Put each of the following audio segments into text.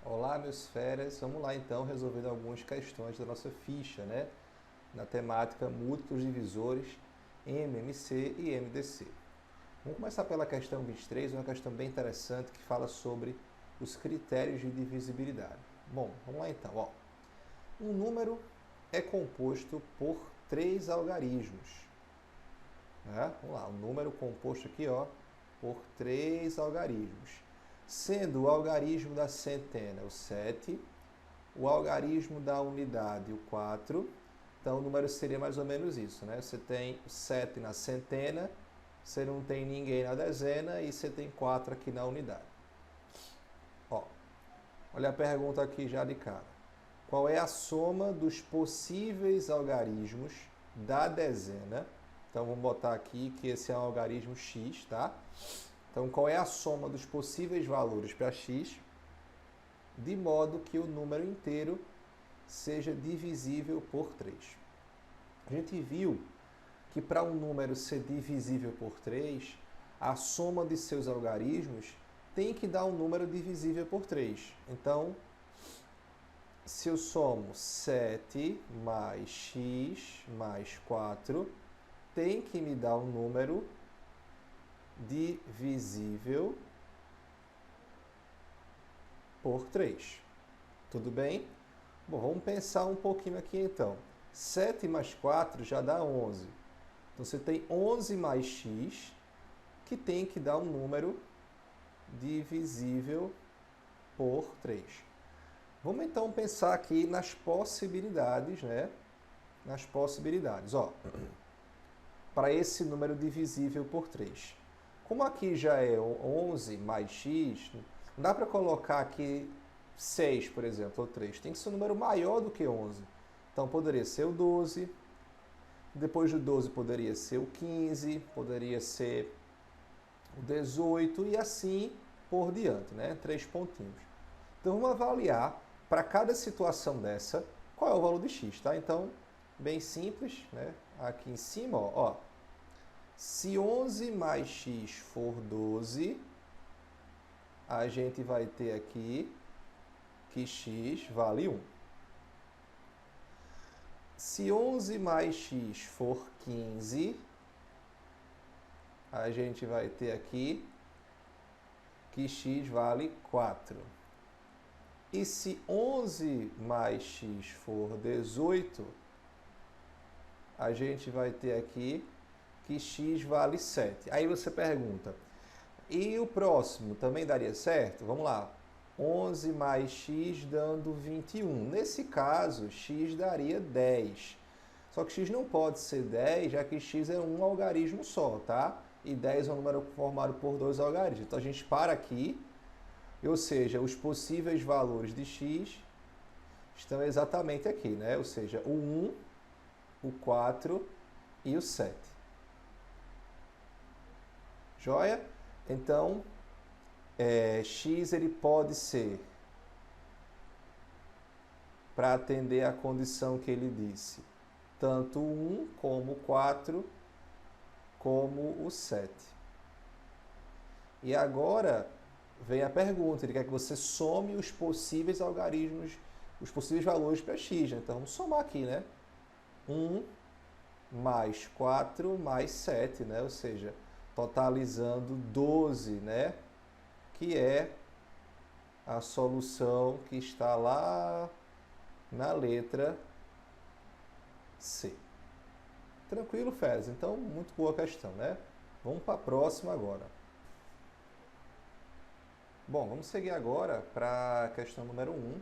Olá, meus feras. Vamos lá então resolver algumas questões da nossa ficha, né? Na temática múltiplos divisores, MMC e MDC. Vamos começar pela questão 23, uma questão bem interessante que fala sobre os critérios de divisibilidade. Bom, vamos lá então. Ó. Um número é composto por três algarismos. Né? Vamos lá, um número composto aqui ó, por três algarismos. Sendo o algarismo da centena o 7, o algarismo da unidade o 4, então o número seria mais ou menos isso, né? Você tem 7 na centena, você não tem ninguém na dezena e você tem 4 aqui na unidade. Ó, olha a pergunta aqui já de cara. Qual é a soma dos possíveis algarismos da dezena? Então vamos botar aqui que esse é um algarismo x, tá? Então, qual é a soma dos possíveis valores para x, de modo que o número inteiro seja divisível por 3. A gente viu que para um número ser divisível por 3, a soma de seus algarismos tem que dar um número divisível por 3. Então, se eu somo 7 mais x mais 4, tem que me dar um número divisível por 3. Tudo bem? Bom, vamos pensar um pouquinho aqui então. 7 mais 4 já dá 11. Então você tem 11 mais x, que tem que dar um número divisível por 3. Vamos então pensar aqui nas possibilidades, né? Nas possibilidades, ó. Para esse número divisível por 3. Como aqui já é 11 mais x, não dá para colocar aqui 6, por exemplo, ou 3. Tem que ser um número maior do que 11. Então, poderia ser o 12. Depois do 12, poderia ser o 15. Poderia ser o 18. E assim por diante, né? 3 pontinhos. Então, vamos avaliar, para cada situação dessa, qual é o valor de x, tá? Então, bem simples, né? Aqui em cima, ó. Se 11 mais x for 12, a gente vai ter aqui que x vale 1. Se 11 mais x for 15, a gente vai ter aqui que x vale 4. E se 11 mais x for 18, a gente vai ter aqui que x vale 7. Aí você pergunta, e o próximo também daria certo? Vamos lá. 11 mais x dando 21. Nesse caso, x daria 10. Só que x não pode ser 10, já que x é um algarismo só, tá? E 10 é um número formado por dois algarismos. Então a gente para aqui, ou seja, os possíveis valores de x estão exatamente aqui, né? Ou seja, o 1, o 4 e o 7. Joia? Então, x ele pode ser, para atender a condição que ele disse, tanto o 1 como o 4, como o 7. E agora vem a pergunta, ele quer que você some os possíveis algarismos, os possíveis valores para x. Então, vamos somar aqui, né? 1 mais 4 mais 7, né? Ou seja, totalizando 12, né? Que é a solução que está lá na letra C. Tranquilo, Fez? Então, muito boa questão, né? Vamos para a próxima agora. Bom, vamos seguir agora para a questão número 1.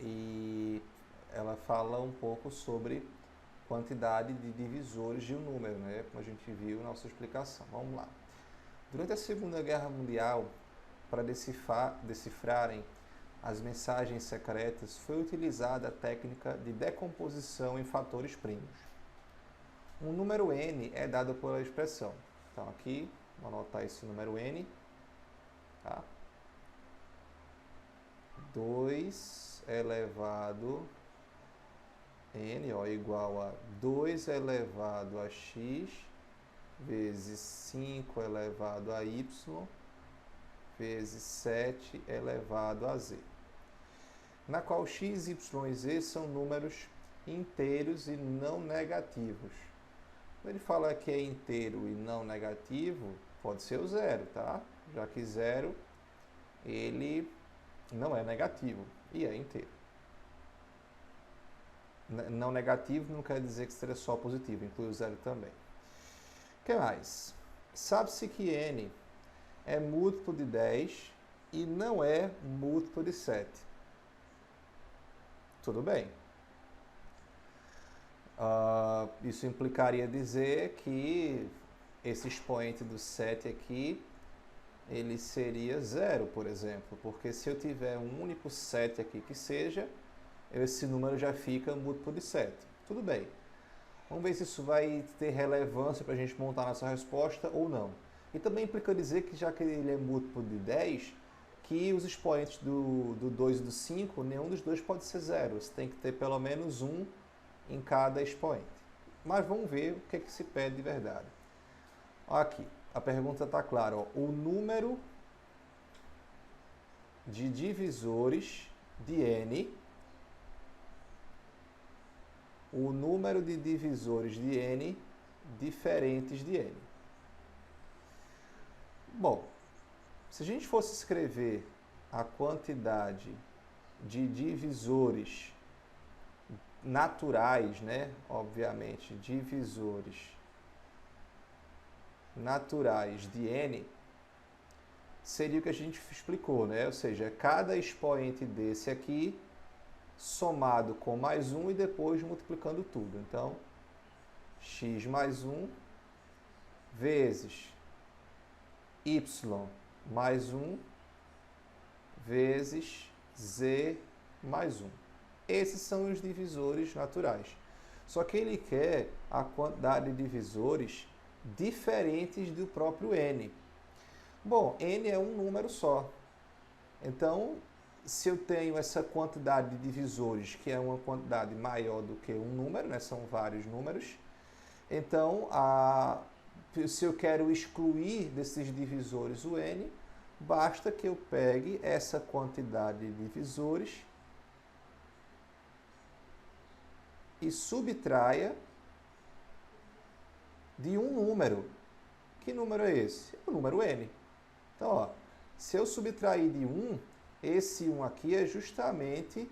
E ela fala um pouco sobre quantidade de divisores de um número, né? Como a gente viu na nossa explicação. Vamos lá. Durante a Segunda Guerra Mundial, para decifrarem as mensagens secretas, foi utilizada a técnica de decomposição em fatores primos. Um número n é dado pela expressão. Então aqui, vou anotar esse número n. Tá? 2 elevado n, ó, igual a 2 elevado a x vezes 5 elevado a y vezes 7 elevado a z. na qual x, y e z são números inteiros e não negativos. Quando ele fala que é inteiro e não negativo, pode ser o zero, tá? Já que zero, ele não é negativo e é inteiro. Não negativo não quer dizer que seja só positivo, inclui o zero também. O que mais? Sabe-se que n é múltiplo de 10 e não é múltiplo de 7. Tudo bem. Isso implicaria dizer que esse expoente do 7 aqui, ele seria zero, por exemplo, porque se eu tiver um único 7 aqui que seja, esse número já fica múltiplo de 7. Tudo bem. Vamos ver se isso vai ter relevância para a gente montar nossa resposta ou não. E também implica dizer que, já que ele é múltiplo de 10, que os expoentes do 2 e do 5, nenhum dos dois pode ser zero. Você tem que ter pelo menos um em cada expoente. Mas vamos ver o que é que se pede de verdade. Aqui, a pergunta está clara. Ó. O número de divisores de n, o número de divisores de n diferentes de n. Bom, se a gente fosse escrever a quantidade de divisores naturais, né? Obviamente, divisores naturais de n, seria o que a gente explicou, né? Ou seja, cada expoente desse aqui somado com mais um e depois multiplicando tudo. Então, x mais 1 vezes y mais 1 vezes z mais 1. Esses são os divisores naturais. Só que ele quer a quantidade de divisores diferentes do próprio n. Bom, n é um número só. Então, se eu tenho essa quantidade de divisores, que é uma quantidade maior do que um número, né? São vários números, então, se eu quero excluir desses divisores o n, basta que eu pegue essa quantidade de divisores e subtraia de um número. Que número é esse? É o número n. Então, ó, se eu subtrair de 1, esse 1 aqui é justamente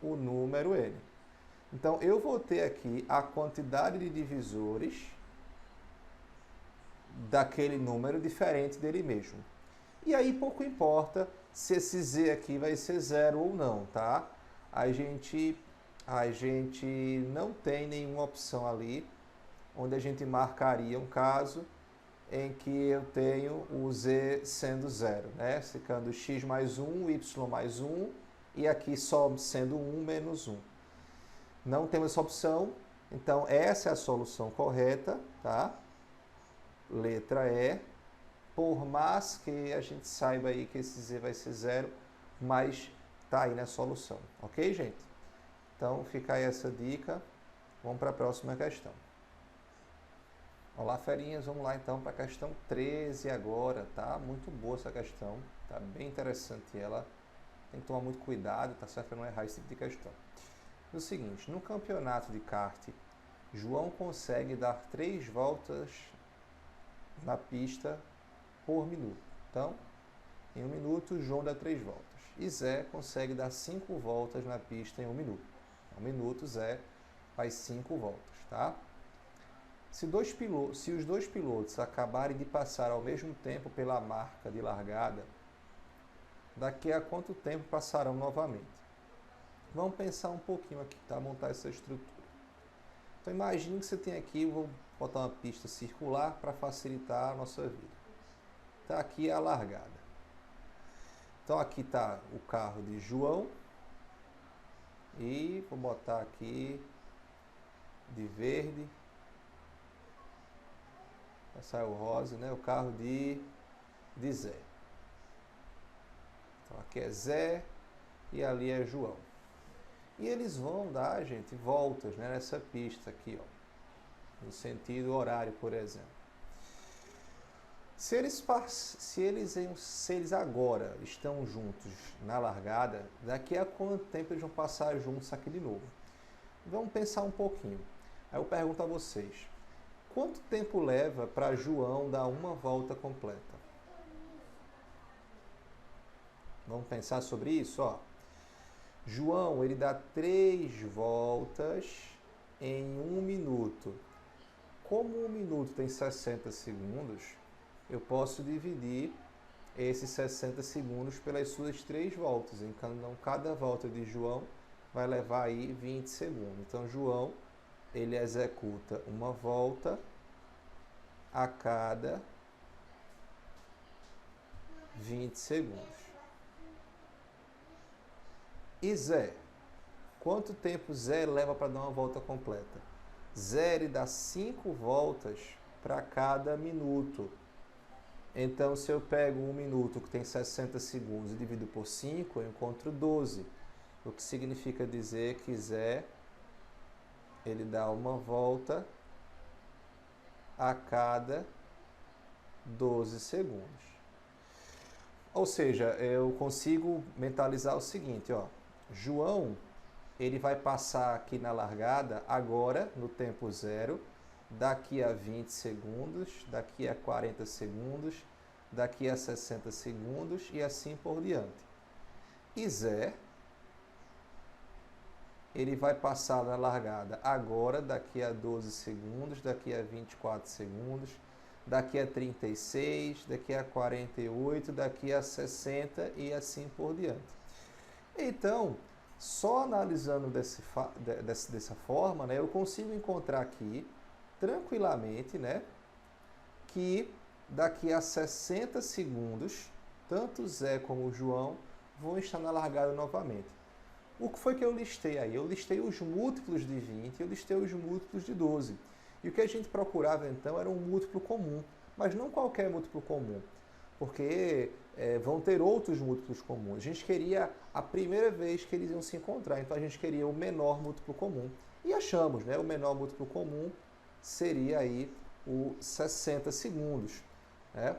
o número n. Então, eu vou ter aqui a quantidade de divisores daquele número diferente dele mesmo. E aí pouco importa se esse z aqui vai ser zero ou não, tá? A gente não tem nenhuma opção ali onde a gente marcaria um caso em que eu tenho o z sendo zero, né? Ficando x mais 1, y mais 1 e aqui só sendo 1 menos 1. Não temos essa opção, então essa é a solução correta, tá? Letra E, por mais que a gente saiba aí que esse z vai ser zero, mas tá aí na solução, ok, gente? Então fica aí essa dica, vamos para a próxima questão. Olá, ferinhas, vamos lá então para a questão 13 agora, tá? Muito boa essa questão, tá bem interessante ela, tem que tomar muito cuidado, tá certo? Para não errar esse tipo de questão. É o seguinte, no campeonato de kart, João consegue dar 3 voltas na pista por minuto. Então, em 1 minuto, João dá 3 voltas. E Zé consegue dar 5 voltas na pista em 1 minuto. Em 1 minuto, Zé faz 5 voltas, tá? Se os dois pilotos acabarem de passar ao mesmo tempo pela marca de largada, daqui a quanto tempo passarão novamente? Vamos pensar um pouquinho aqui, tá? Montar essa estrutura. Então imagine que você tem aqui, vou botar uma pista circular para facilitar a nossa vida. Tá aqui a largada. Então aqui está o carro de João e vou botar aqui de verde. Essa é o rosa, né? O carro de Zé. Então aqui é Zé e ali é João. E eles vão dar, gente, voltas, né, nessa pista aqui, ó, no sentido horário, por exemplo. Se eles agora estão juntos na largada, daqui a quanto tempo eles vão passar juntos aqui de novo? Vamos pensar um pouquinho. Aí eu pergunto a vocês, quanto tempo leva para João dar uma volta completa? Vamos pensar sobre isso? Ó. João, ele dá 3 voltas em 1 minuto. Como 1 minuto tem 60 segundos, eu posso dividir esses 60 segundos pelas suas 3 voltas. Então, cada volta de João vai levar aí 20 segundos. Então, João, ele executa uma volta a cada 20 segundos. E Zé? Quanto tempo Zé leva para dar uma volta completa? Zé, ele dá 5 voltas para cada minuto. Então, se eu pego 1 minuto que tem 60 segundos e divido por 5, eu encontro 12. O que significa dizer que Zé, ele dá uma volta a cada 12 segundos. Ou seja, eu consigo mentalizar o seguinte, ó. João, ele vai passar aqui na largada agora, no tempo zero, daqui a 20 segundos, daqui a 40 segundos, daqui a 60 segundos e assim por diante. E Zé, ele vai passar na largada agora, daqui a 12 segundos, daqui a 24 segundos, daqui a 36, daqui a 48, daqui a 60 e assim por diante. Então, só analisando dessa forma, né, eu consigo encontrar aqui, tranquilamente, né, que daqui a 60 segundos, tanto o Zé como o João vão estar na largada novamente. O que foi que eu listei aí? Eu listei os múltiplos de 20 e eu listei os múltiplos de 12. E o que a gente procurava, então, era um múltiplo comum, mas não qualquer múltiplo comum, porque vão ter outros múltiplos comuns. A gente queria a primeira vez que eles iam se encontrar, então a gente queria o menor múltiplo comum. E achamos, né? O menor múltiplo comum seria aí o 60 segundos. Né?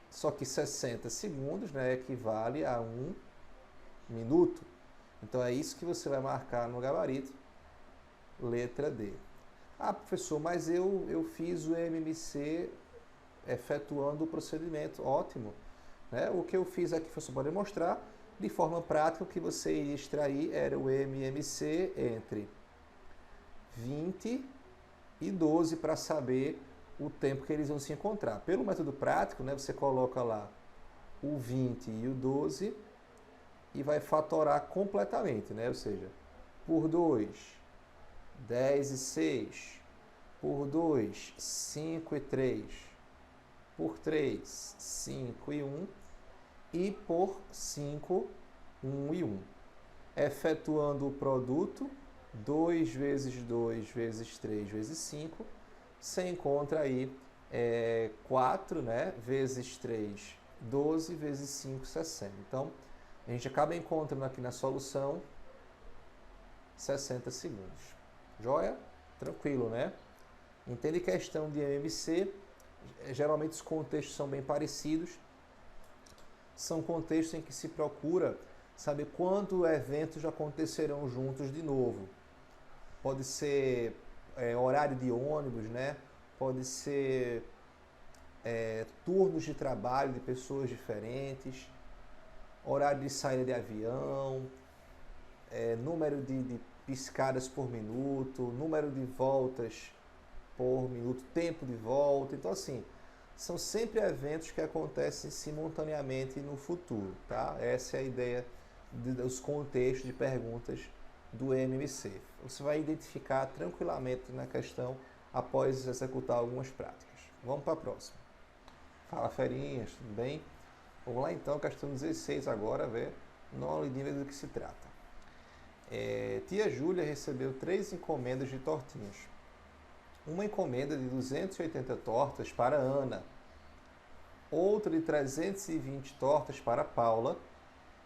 Só que 60 segundos, né, equivale a 1 minuto. Então é isso que você vai marcar no gabarito, letra D. Ah, professor, mas eu fiz o MMC efetuando o procedimento. Ótimo. Né? O que eu fiz aqui foi só para demonstrar, de forma prática, o que você iria extrair era o MMC entre 20 e 12 para saber o tempo que eles vão se encontrar. Pelo método prático, né, você coloca lá o 20 e o 12 e vai fatorar completamente, né? Ou seja, por 2, 10 e 6, por 2, 5 e 3, por 3, 5 e 1 e por 5, 1 e 1. Efetuando o produto, 2 vezes 2 vezes 3 vezes 5, você encontra aí 4, né, vezes 3, 12, vezes 5, 60. Então, a gente acaba encontrando aqui na solução 60 segundos. Joia? Tranquilo, né? Entende questão de MMC, geralmente os contextos são bem parecidos. São contextos em que se procura saber quantos eventos acontecerão juntos de novo. Pode ser horário de ônibus, né? Pode ser turnos de trabalho de pessoas diferentes, horário de saída de avião, número de piscadas por minuto, número de voltas por minuto, tempo de volta. Então, assim, são sempre eventos que acontecem simultaneamente no futuro, tá? Essa é a ideia dos contextos de perguntas do MMC. Você vai identificar tranquilamente na questão após executar algumas práticas. Vamos para a próxima. Fala, ferinhas, tudo bem? Vamos lá então, questão 16 agora, ver não lidinha do que se trata. Tia Júlia recebeu 3 encomendas de tortinhas. Uma encomenda de 280 tortas para Ana, outra de 320 tortas para Paula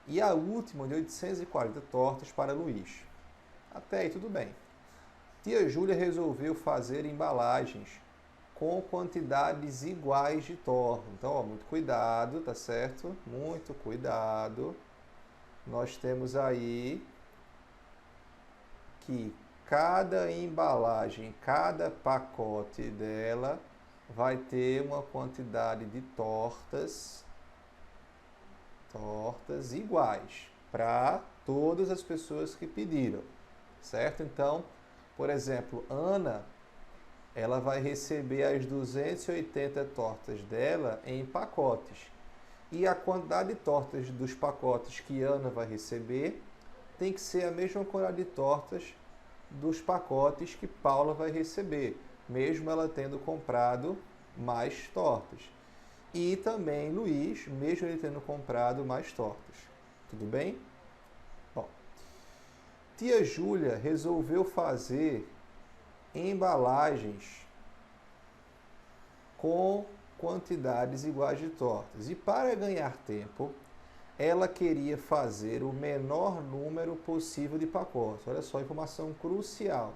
e a última de 840 tortas para Luiz. Até aí tudo bem. Tia Júlia resolveu fazer embalagens com quantidades iguais de torta. Então, ó, muito cuidado, tá certo? Muito cuidado. Nós temos aí que cada embalagem, cada pacote dela vai ter uma quantidade de tortas iguais para todas as pessoas que pediram, certo? Então, por exemplo, Ana, ela vai receber as 280 tortas dela em pacotes. E a quantidade de tortas dos pacotes que Ana vai receber tem que ser a mesma quantidade de tortas dos pacotes que Paula vai receber, mesmo ela tendo comprado mais tortas. E também Luiz, mesmo ele tendo comprado mais tortas. Tudo bem? Bom, tia Júlia resolveu fazer embalagens com quantidades iguais de tortas. E para ganhar tempo, ela queria fazer o menor número possível de pacotes. Olha só, informação crucial.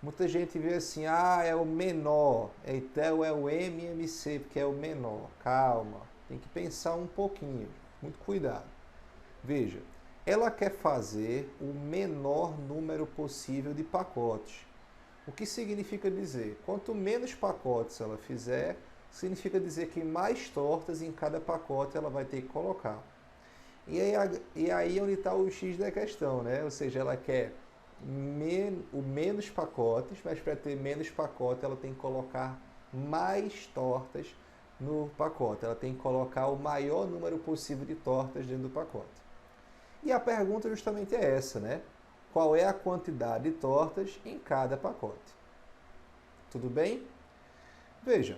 Muita gente vê assim, é o menor, então é o MMC, porque é o menor. Calma, tem que pensar um pouquinho, muito cuidado. Veja, ela quer fazer o menor número possível de pacotes. O que significa dizer? Quanto menos pacotes ela fizer, significa dizer que mais tortas em cada pacote ela vai ter que colocar. E aí é onde está o X da questão, né? Ou seja, ela quer menos pacotes, mas para ter menos pacote ela tem que colocar mais tortas no pacote. Ela tem que colocar o maior número possível de tortas dentro do pacote. E a pergunta justamente é essa, né? Qual é a quantidade de tortas em cada pacote? Tudo bem? Veja,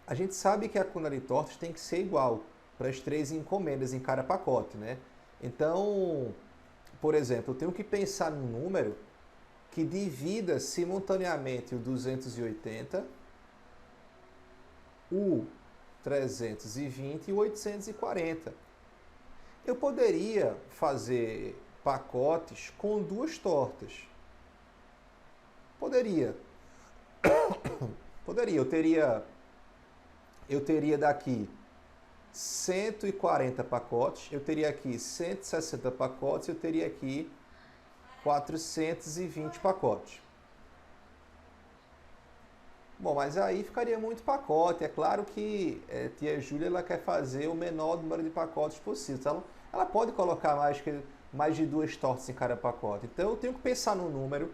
a gente sabe que a quantidade de tortas tem que ser igual para as 3 encomendas em cada pacote, né? Então, por exemplo, eu tenho que pensar num número que divida simultaneamente o 280, o 320 e o 840. Eu poderia fazer pacotes com 2 tortas. Poderia. Eu teria daqui 140 pacotes, eu teria aqui 160 pacotes, eu teria aqui 420 pacotes. Bom, mas aí ficaria muito pacote. É claro que tia Júlia ela quer fazer o menor número de pacotes possível. Então, ela pode colocar mais de 2 tortas em cada pacote. Então eu tenho que pensar num número,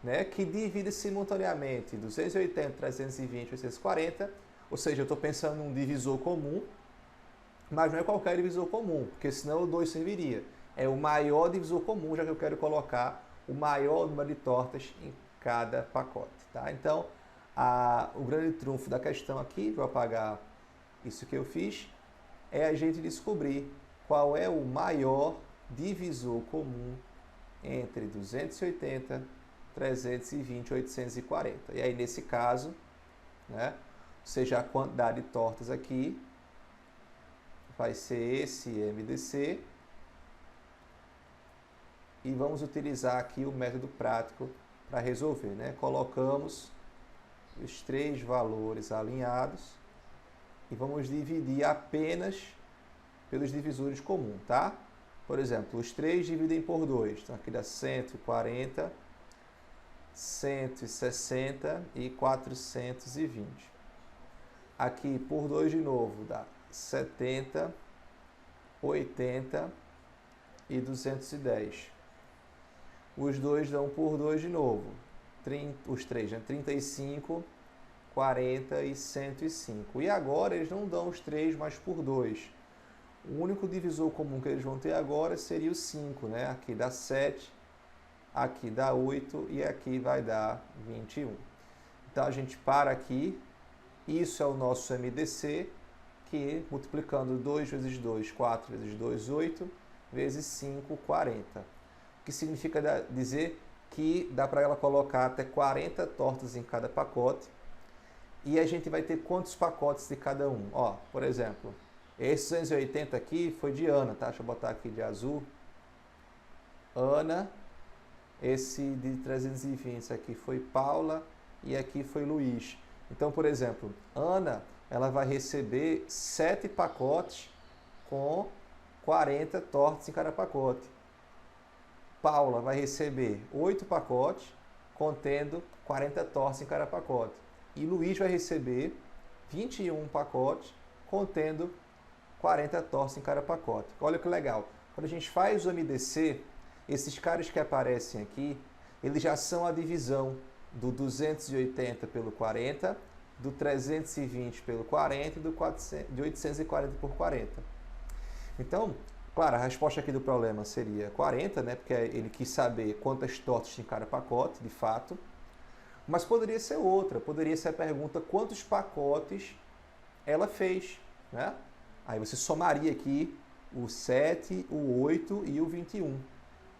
né, que divide simultaneamente 280, 320, 840. Ou seja, eu estou pensando num divisor comum, mas não é qualquer divisor comum, porque senão o 2 serviria. É o maior divisor comum, já que eu quero colocar o maior número de tortas em cada pacote. Tá? Então, o grande trunfo da questão aqui, vou apagar isso que eu fiz, é a gente descobrir qual é o maior divisor comum entre 280, 320 e 840. E aí, nesse caso, né, ou seja, a quantidade de tortas aqui vai ser esse MDC. E vamos utilizar aqui o método prático para resolver, né? Colocamos os 3 valores alinhados e vamos dividir apenas pelos divisores comuns, tá? Por exemplo, os 3 dividem por 2, então aqui dá 140, 160 e 420. Aqui por 2 de novo dá 70, 80 e 210. Os 2 dão por 2 de novo. Os 3, né? 35, 40 e 105. E agora eles não dão os 3, mas por 2. O único divisor comum que eles vão ter agora seria o 5, né? Aqui dá 7, aqui dá 8 e aqui vai dar 21. Então a gente para aqui. Isso é o nosso MDC, que multiplicando 2 vezes 2, 4 vezes 2, 8, vezes 5, 40. O que significa dizer que dá para ela colocar até 40 tortas em cada pacote. E a gente vai ter quantos pacotes de cada um? Ó, por exemplo, esse 280 aqui foi de Ana, tá? Deixa eu botar aqui de azul. Ana. Esse de 320 aqui foi Paula e aqui foi Luiz. Então, por exemplo, Ana, ela vai receber 7 pacotes com 40 tortas em cada pacote. Paula vai receber 8 pacotes contendo 40 tortas em cada pacote. E Luiz vai receber 21 pacotes contendo 40 tortas em cada pacote. Olha que legal. Quando a gente faz o MDC, esses caras que aparecem aqui, eles já são a divisão do 280 pelo 40, do 320 pelo 40 e do 840 por 40. Então, claro, a resposta aqui do problema seria 40, né? Porque ele quis saber quantas tortas tem em cada pacote, de fato. Mas poderia ser outra. Poderia ser a pergunta quantos pacotes ela fez, né? Aí você somaria aqui o 7, o 8 e o 21.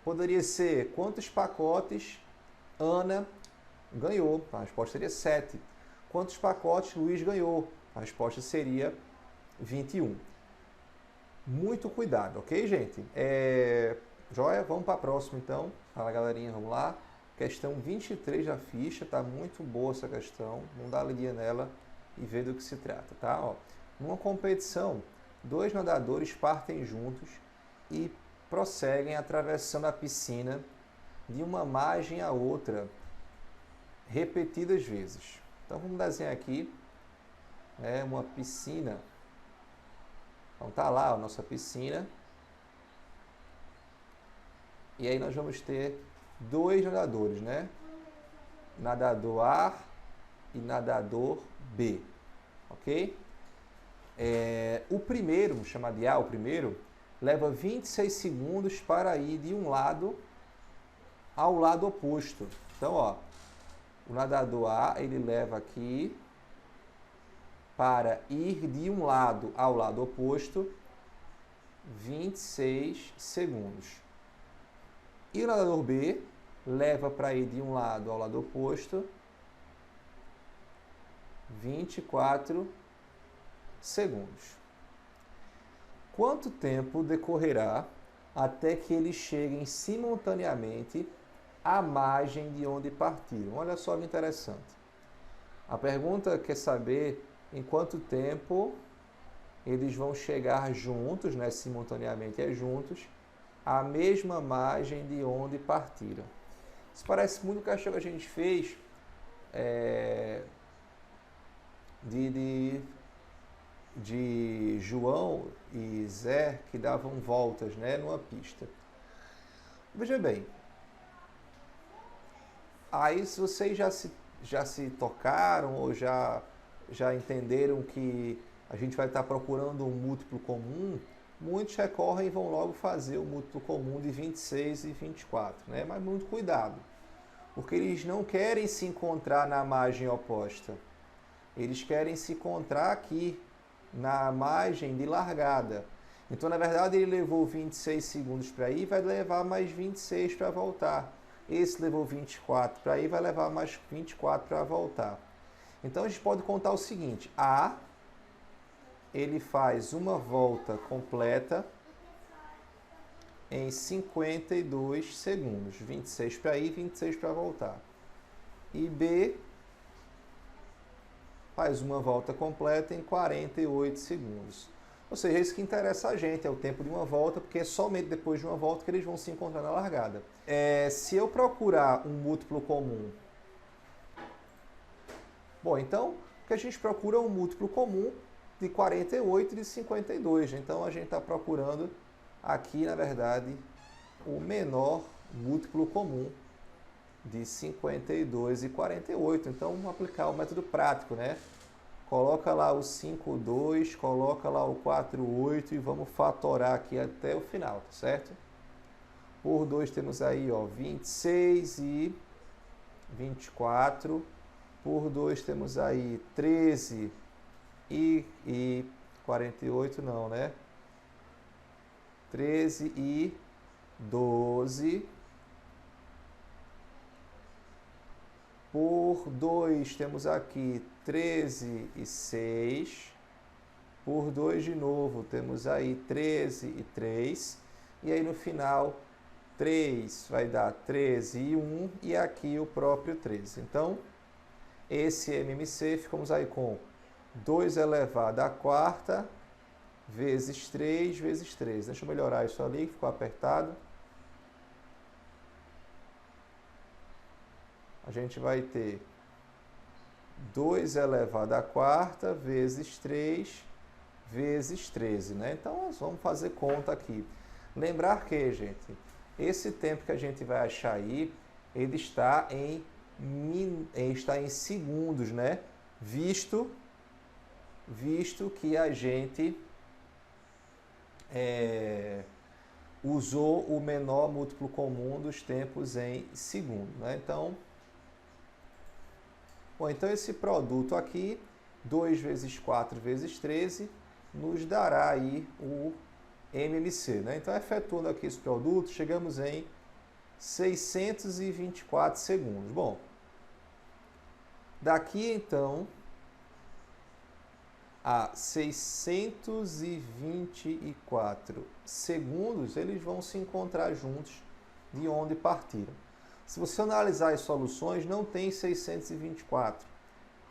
Poderia ser quantos pacotes Ana ganhou. A resposta seria 7. Quantos pacotes Luiz ganhou? A resposta seria 21. Muito cuidado, ok, gente? Joia? Vamos para a próxima, então. Fala, galerinha, vamos lá. Questão 23 da ficha, tá muito boa essa questão. Vamos dar uma lidinha nela e ver do que se trata, tá? Ó, numa competição, 2 nadadores partem juntos e prosseguem atravessando a piscina de uma margem a outra repetidas vezes. Então vamos desenhar aqui uma piscina. Então tá lá a nossa piscina. E aí nós vamos ter 2 nadadores, né? Nadador A e nadador B, ok? O primeiro, vamos chamar de A, o primeiro, leva 26 segundos para ir de um lado ao lado oposto. Então, ó, o nadador A, ele leva aqui para ir de um lado ao lado oposto 26 segundos. E o nadador B leva para ir de um lado ao lado oposto 24 segundos. Quanto tempo decorrerá até que eles cheguem simultaneamente à margem de onde partiram? Olha só que interessante. A pergunta quer saber em quanto tempo eles vão chegar juntos, né, simultaneamente juntos, à mesma margem de onde partiram. Isso parece muito com a questão que a gente fez de João e Zé, que davam voltas, né, numa pista. Veja bem, aí se vocês já se tocaram ou já entenderam que a gente vai estar procurando um múltiplo comum, muitos recorrem e vão logo fazer o múltiplo comum de 26 e 24, né? Mas muito cuidado, porque eles não querem se encontrar na margem oposta. Eles querem se encontrar aqui, na margem de largada. Então, na verdade, ele levou 26 segundos para ir, vai levar mais 26 para voltar. Esse levou 24 para ir, vai levar mais 24 para voltar. Então, a gente pode contar o seguinte. A, ele faz uma volta completa em 52 segundos. 26 para ir, 26 para voltar. E B faz uma volta completa em 48 segundos. Ou seja, é isso que interessa a gente, é o tempo de uma volta, porque é somente depois de uma volta que eles vão se encontrar na largada. Se eu procurar um múltiplo comum, bom, então, o que a gente procura é um múltiplo comum de 48 e de 52. Então, a gente está procurando aqui, na verdade, o menor múltiplo comum de 52 e 48. Então, vamos aplicar o método prático, né? Coloca lá o 5,2, coloca lá o 4,8 e vamos fatorar aqui até o final, tá certo? Por 2 temos aí, ó, 26 e 24. Por 2 temos aí 13 e 48, não, né? 13 e 12. Por 2 temos aqui 13 e 6. Por 2 de novo temos aí 13 e 3. E aí no final 3 vai dar 13 e 1 e aqui o próprio 13. Então esse MMC, ficamos aí com 2 elevado à quarta vezes 3 vezes 3. Deixa eu melhorar isso ali, ficou apertado. A gente vai ter 2 elevado à quarta vezes 3 vezes 13, né? Então, nós vamos fazer conta aqui. Lembrar que, gente, esse tempo que a gente vai achar aí, ele está em segundos, né? Visto que a gente usou o menor múltiplo comum dos tempos em segundo, né? Então esse produto aqui, 2 vezes 4 vezes 13, nos dará aí o MMC, né? Então, efetuando aqui esse produto, chegamos em 624 segundos. Bom, daqui então a 624 segundos, eles vão se encontrar juntos de onde partiram. Se você analisar as soluções, não tem 624.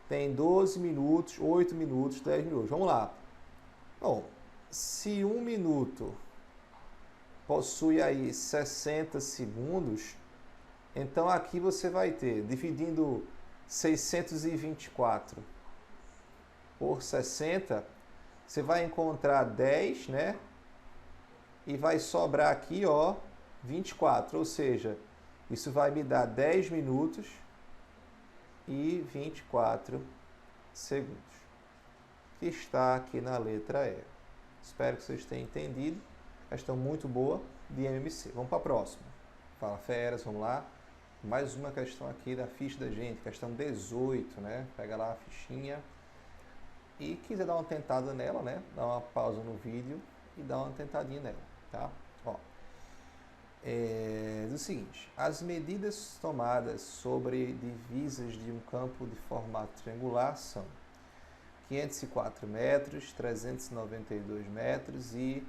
Tem 12 minutos, 8 minutos, 10 minutos. Vamos lá. Bom, se 1 minuto possui aí 60 segundos, então aqui você vai ter, dividindo 624 por 60, você vai encontrar 10, né? E vai sobrar aqui, ó, 24, ou seja, isso vai me dar 10 minutos e 24 segundos, que está aqui na letra E. Espero que vocês tenham entendido. Questão muito boa de MMC. Vamos para a próxima. Fala, feras, vamos lá. Mais uma questão aqui da ficha da gente, questão 18, né? Pega lá a fichinha e quiser dar uma tentada nela, né? Dá uma pausa no vídeo e dá uma tentadinha nela, tá? Ó, diz o seguinte: as medidas tomadas sobre divisas de um campo de formato triangular são 504 metros, 392 metros e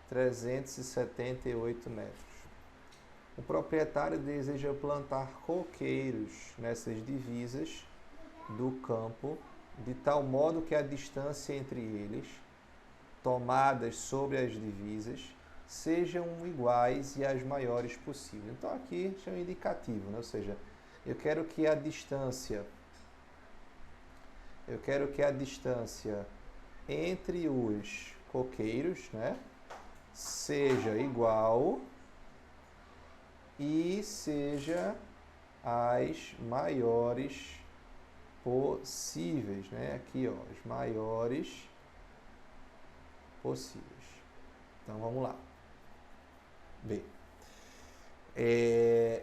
378 metros. O proprietário deseja plantar coqueiros nessas divisas do campo, de tal modo que a distância entre eles, tomadas sobre as divisas, sejam iguais e as maiores possíveis. Então aqui é um indicativo, né? Ou seja, eu quero que a distância entre os coqueiros, né, seja igual e seja as maiores possíveis, né? Aqui, ó, as maiores possíveis. Então, vamos lá. B.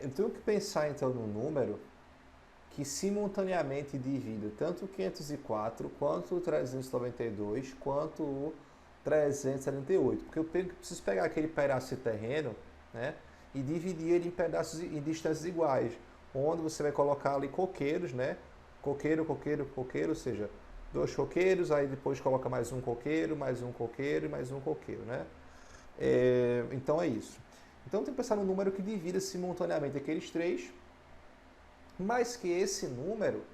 Eu tenho que pensar, então, no número que simultaneamente divida tanto o 504, quanto o 392, quanto o 378. Porque eu preciso pegar aquele pedaço de terreno, né, e dividir ele em pedaços e distâncias iguais, onde você vai colocar ali coqueiros, né? Coqueiro, coqueiro, coqueiro, ou seja, 2 coqueiros, aí depois coloca mais um coqueiro, mais um coqueiro e mais um coqueiro, né? Então é isso. Então tem que pensar no número que divida simultaneamente aqueles 3, mas que esse número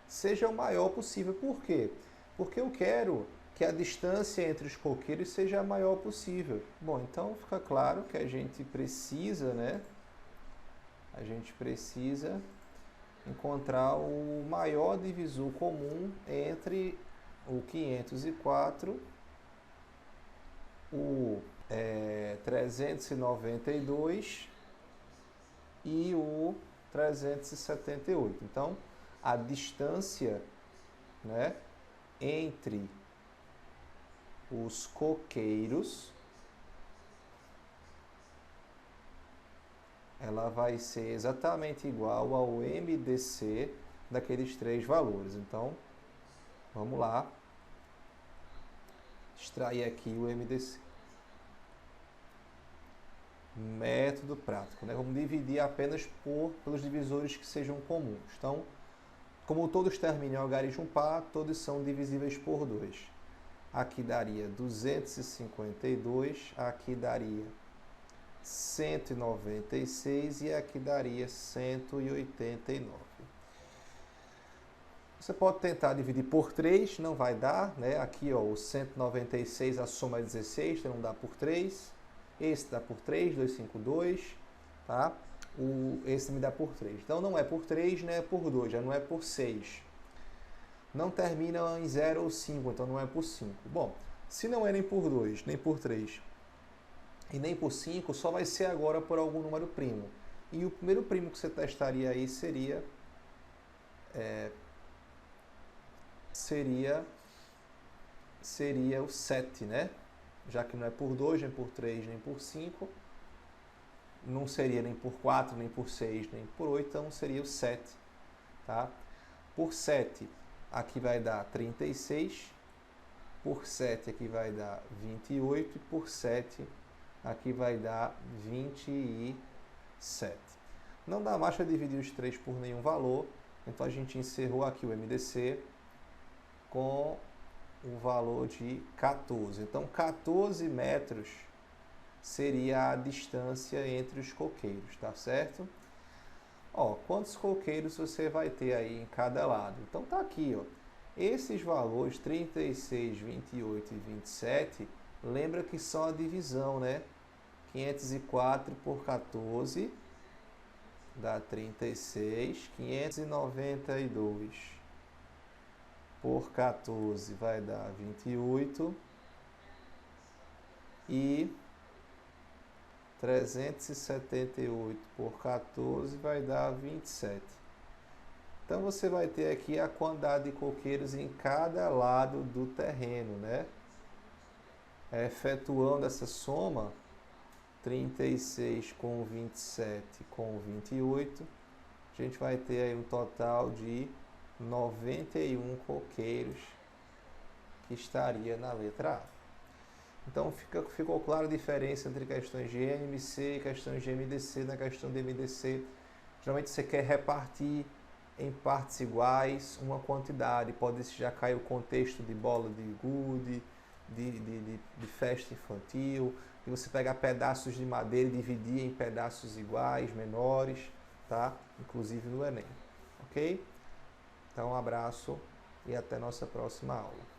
seja o maior possível. Por quê? Porque eu quero que a distância entre os coqueiros seja a maior possível. Bom, então fica claro que a gente precisa, né? A gente precisa encontrar o maior divisor comum entre o 504, o 392 e o 378. Então, a distância, né, entre os coqueiros, ela vai ser exatamente igual ao MDC daqueles 3 valores. Então, vamos lá, extrair aqui o MDC. Método prático, né? Vamos dividir apenas pelos divisores que sejam comuns. Então, como todos terminam em algarismo par, todos são divisíveis por 2. Aqui daria 252, aqui daria 196 e aqui daria 189. Você pode tentar dividir por 3, não vai dar, né? Aqui, ó, o 196, a soma é 16, então não dá por 3. Esse dá por 3, 252, tá? Esse me dá por 3. Então não é por 3, né? É por 2, já não é por 6. Não termina em 0 ou 5, então não é por 5. Bom, se não é nem por 2, nem por 3 e nem por 5, só vai ser agora por algum número primo. E o primeiro primo que você testaria aí seria o 7, né? Já que não é por 2, nem por 3, nem por 5, não seria nem por 4, nem por 6, nem por 8, então seria o 7, tá? Por 7, aqui vai dar 36, por 7 aqui vai dar 28 e por 7 aqui vai dar 27. Não dá mais para dividir os 3 por nenhum valor, então a gente encerrou aqui o MDC com o valor de 14. Então 14 metros seria a distância entre os coqueiros, tá certo? Ó, quantos coqueiros você vai ter aí em cada lado? Então tá aqui, ó. Esses valores 36, 28 e 27, lembra que são a divisão, né? 504 por 14 dá 36, 592 por 14 vai dar 28 e 378 por 14 vai dar 27. Então você vai ter aqui a quantidade de coqueiros em cada lado do terreno, né? Efetuando essa soma, 36 com 27 com 28, a gente vai ter aí um total de 91 coqueiros que estaria na letra A. Então ficou clara a diferença entre questões de NMC e questões de MDC. Na questão de MDC, geralmente você quer repartir em partes iguais uma quantidade. Pode já cair o contexto de bola de gude, de festa infantil, e você pegar pedaços de madeira e dividir em pedaços iguais, menores, tá? Inclusive no Enem, ok? Então um abraço e até nossa próxima aula.